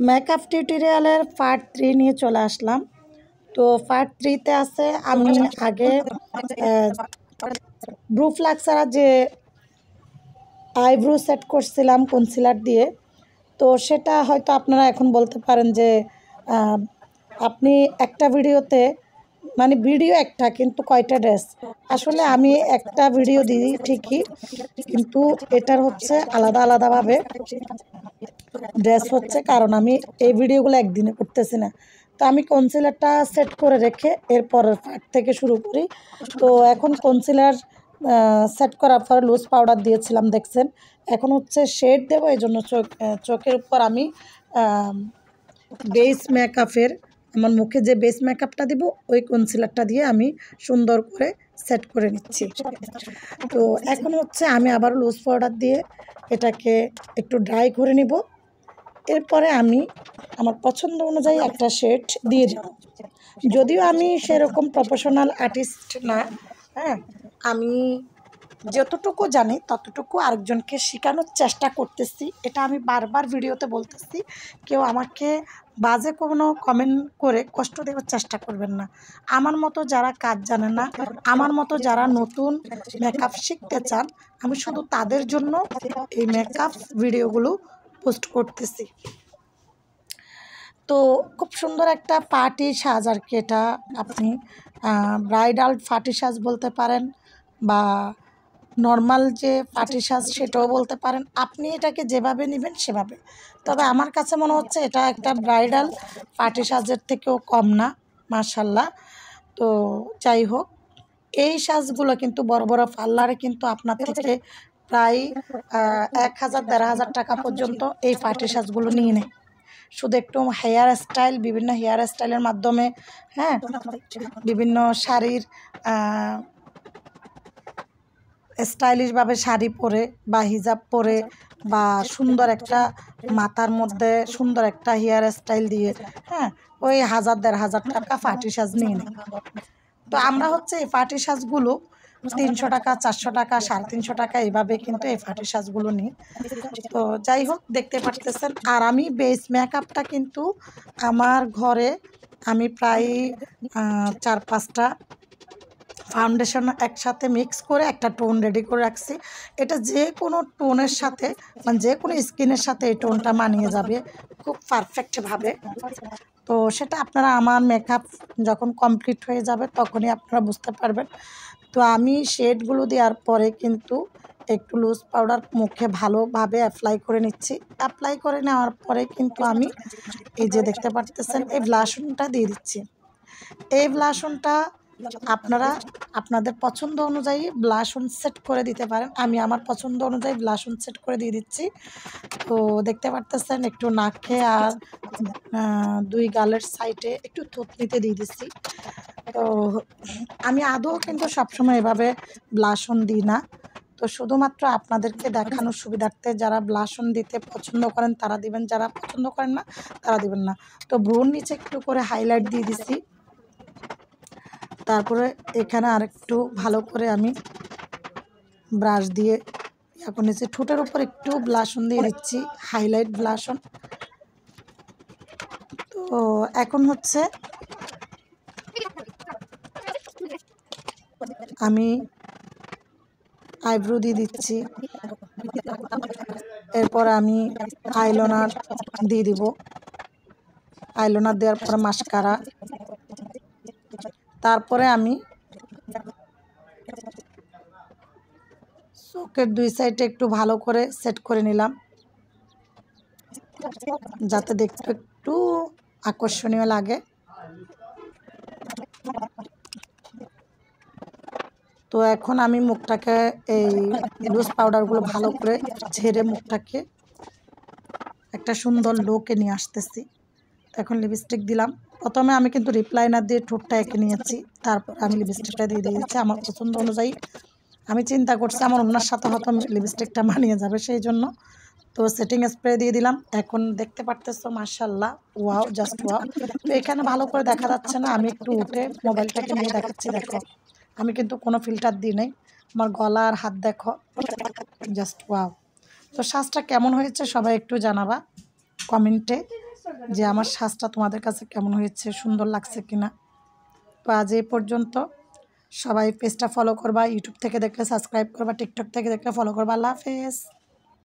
Makeup টিউটোরিয়ালের part 3 নিয়ে চলে আসলাম। তো পার্ট 3 তে আছে আমি আগে ব্রু ফ্লাক্সারা যে আইব্রো সেট করছিলাম কনসিলার দিয়ে। তো সেটা হয়তো আপনারা এখন বলতে পারেন যে আপনি একটা ভিডিওতে মানে ভিডিও একটা কিন্তু কয়টা ড্রেস। আসলে আমি একটা ভিডিও দিই ঠিকই, কিন্তু এটার হচ্ছে আলাদা আলাদাভাবে ড্রেস হচ্ছে, কারণ আমি এই ভিডিওগুলো একদিনে করতেছি না। তো আমি কনসিলারটা সেট করে রেখে এরপরের পার্ট থেকে শুরু করি। তো এখন কনসিলার সেট করার পর লুজ পাউডার দিয়েছিলাম দেখছেন। এখন হচ্ছে শেড দেবো, এই জন্য চোখের উপর আমি বেস মেকআপের আমার মুখে যে বেস মেকআপটা দিব ওই কনসিলারটা দিয়ে আমি সুন্দর করে সেট করে নিচ্ছি। তো এখন হচ্ছে আমি আবার লুজ পাউডার দিয়ে এটাকে একটু ড্রাই করে নিব। এরপরে আমি আমার পছন্দ অনুযায়ী একটা শেড দিয়ে দেব। যদিও আমি সেরকম প্রফেশনাল আর্টিস্ট না, হ্যাঁ, আমি যতটুকু জানি ততটুকু আরেকজনকে শেখানোর চেষ্টা করতেছি। এটা আমি বারবার ভিডিওতে বলতেছি, কেউ আমাকে বাজে কোনো কমেন্ট করে কষ্ট দেওয়ার চেষ্টা করবেন না। আমার মতো যারা কাজ জানে না, আমার মতো যারা নতুন মেকআপ শিখতে চান, আমি শুধু তাদের জন্য এই মেকআপ ভিডিওগুলো পোস্ট করতেছি। তো খুব সুন্দর একটা পার্টি সাজ আর কি, এটা আপনি ব্রাইডাল পার্টি সাজ বলতে পারেন বা নর্মাল যে পার্টি সাজ সেটাও বলতে পারেন। আপনি এটাকে যেভাবে নেবেন সেভাবে। তবে আমার কাছে মনে হচ্ছে এটা একটা ব্রাইডাল পার্টি সাজের থেকেও কম না, মাশাল্লাহ। তো যাই হোক, এই সাজগুলো কিন্তু বড় বড় পার্লারে কিন্তু আপনার থেকে প্রায় 1000-1500 টাকা পর্যন্ত এই পার্টি সাজগুলো নিয়ে নেয়। শুধু একটু হেয়ার স্টাইল, বিভিন্ন হেয়ার স্টাইলের মাধ্যমে, হ্যাঁ, বিভিন্ন শাড়ির স্টাইলিশভাবে শাড়ি পরে বা হিজাব পরে বা সুন্দর একটা মাথার মধ্যে সুন্দর একটা হেয়ার স্টাইল দিয়ে, হ্যাঁ, ওই 1000-1500 টাকা পার্টি সাজ নিয়ে নেয়। তো আমরা হচ্ছে এই পার্টি সাজগুলো 300 টাকা, 400 টাকা, 350 টাকা এইভাবে কিন্তু এই পার্টি সাজগুলো নিই। তো যাই হোক, দেখতে পারতেছেন। আর আমি বেস মেকআপটা কিন্তু আমার ঘরে আমি প্রায় 4-5টা ফাউন্ডেশন একসাথে মিক্স করে একটা টোন রেডি করে রাখছি। এটা যে কোনো টোনের সাথে, মানে যে কোনো স্কিনের সাথে এই টোনটা মানিয়ে যাবে খুব পারফেক্টভাবে। তো সেটা আপনারা আমার মেকআপ যখন কমপ্লিট হয়ে যাবে তখনই আপনারা বুঝতে পারবেন। তো আমি শেডগুলো দেওয়ার পরে কিন্তু একটু লুজ পাউডার মুখে ভালোভাবে অ্যাপ্লাই করে নিচ্ছি। অ্যাপ্লাই করে নেওয়ার পরে কিন্তু আমি এই যে দেখতে পারতেছেন এই ব্লাশনটা দিয়ে দিচ্ছি। এই ব্লাশনটা আপনারা আপনাদের পছন্দ অনুযায়ী ব্লাশন সেট করে দিতে পারেন। আমি আমার পছন্দ অনুযায়ী ব্লাশন সেট করে দিয়ে দিচ্ছি। তো দেখতে পারতেছেন একটু নাকে আর 2 গালের সাইডে একটু থুতনিতে দিয়ে দিচ্ছি। তো আমি আদৌ কিন্তু সবসময় এভাবে ব্লাশন দিই না। তো শুধুমাত্র আপনাদেরকে দেখানোর সুবিধার্থে যারা ব্লাশন দিতে পছন্দ করেন তারা দিবেন, যারা পছন্দ করেন না তারা দিবেন না। তো ভ্রুর নিচে একটু করে হাইলাইট দিয়ে দিছি। তারপরে এখানে আরেকটু ভালো করে আমি ব্রাশ দিয়ে এখন নিচে ঠোঁটের উপর একটু ব্লাশন দিয়ে দিচ্ছি, হাইলাইট ব্লাশন। তো এখন হচ্ছে আমি আইব্রো দিয়ে দিচ্ছি। এরপর আমি আইলাইনার দিয়ে দিব। আইলাইনার দেওয়ার পরে মাস্কারা। তারপরে আমি চোখের 2 সাইডে একটু ভালো করে সেট করে নিলাম, যাতে দেখতে একটু আকর্ষণীয় লাগে। তো এখন আমি মুখটাকে এই লুজ পাউডারগুলো ভালো করে ঝেড়ে মুখটাকে একটা সুন্দর লুকে নিয়ে আসতেছি। এখন লিপস্টিক দিলাম। প্রথমে আমি কিন্তু লিপ লাইনার দিয়ে ঠোঁটটা এঁকে নিয়েছি, তারপর আমি লিপস্টিকটা দিয়ে দিয়েছি আমার পছন্দ অনুযায়ী। আমি চিন্তা করছি আমার ওনার সাথে হয়তো লিপস্টিকটা মানিয়ে যাবে, সেই জন্য। তো সেটিং স্প্রে দিয়ে দিলাম। এখন দেখতে পারতেছো মাশাআল্লাহ, ওয়াও, জাস্ট ওয়াও। তো এখানে ভালো করে দেখা যাচ্ছে না, আমি একটু উঠে মোবাইলটাকে নিয়ে দেখাচ্ছি। দেখো, আমি কিন্তু কোনো ফিল্টার দিই নাই। আমার গলা আর হাত দেখো, জাস্ট ওয়াও। তো সাজটা কেমন হয়েছে সবাই একটু জানাবা কমেন্টে। যে আমার সাজটা তোমাদের কাছে কেমন হয়েছে, সুন্দর লাগছে কিনা। তো আজ এই পর্যন্ত। সবাই পেজটা ফলো করবা, ইউটিউব থেকে দেখলে সাবস্ক্রাইব করবা, টিকটক থেকে দেখলে ফলো করবা। আল্লাহ হাফেজ।